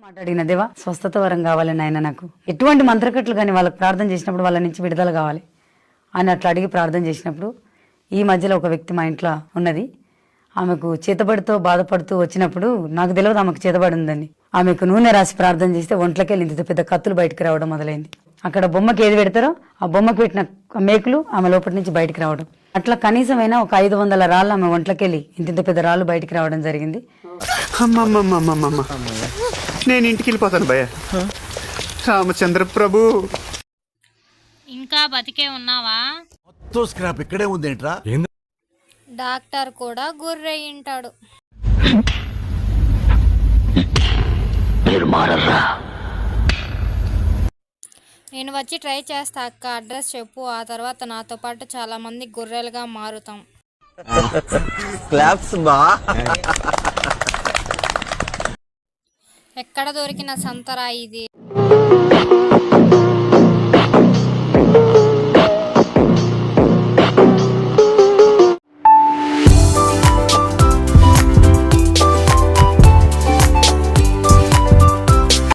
మాట్లాడిన దేవా స్వస్థత వరం కావాలని ఆయన నాకు ఎటువంటి మంత్రకట్లు కానీ వాళ్ళకి ప్రార్థన చేసినప్పుడు వాళ్ళ నుంచి విడుదల కావాలి అని అట్లా అడిగి ప్రార్థన చేసినప్పుడు ఈ మధ్యలో ఒక వ్యక్తి మా ఇంట్లో ఉన్నది. ఆమెకు చేతబడితో బాధపడుతూ వచ్చినప్పుడు నాకు తెలియదు ఆమెకు చేతబడి ఉందని. ఆమెకు నూనె రాసి ప్రార్థన చేస్తే ఒంట్లోకెళ్ళి ఇంత పెద్ద కత్తులు బయటకు రావడం మొదలైంది. అక్కడ బొమ్మకి ఏది పెడతారో ఆ బొమ్మకు పెట్టిన మేకులు ఆమె లోపటి నుంచి బయటకు రావడం. అట్లా కనీసమైనా ఒక 500 రాళ్ళు ఆమె ఒంట్లోకెళ్ళి ఇంత పెద్ద రాళ్ళు బయటకు రావడం జరిగింది. నేను ఇంటికి వెళ్ళిపోతాను భయ్య. రామచంద్ర ప్రభు, ఇంకా బతికే ఉన్నావా? మొత్తం స్క్రాప్ ఇక్కడే ఉందేంట్రా? డాక్టర్ కూడా గుర్రయ్యింటాడు. నేను వచ్చి ట్రై చేస్తా అక్క, అడ్రస్ చెప్పు. ఆ తర్వాత నాతో పాటు చాలా మంది గొర్రెలుగా మారుతాం. ఎక్కడ దొరికిన సంతరా ఇది?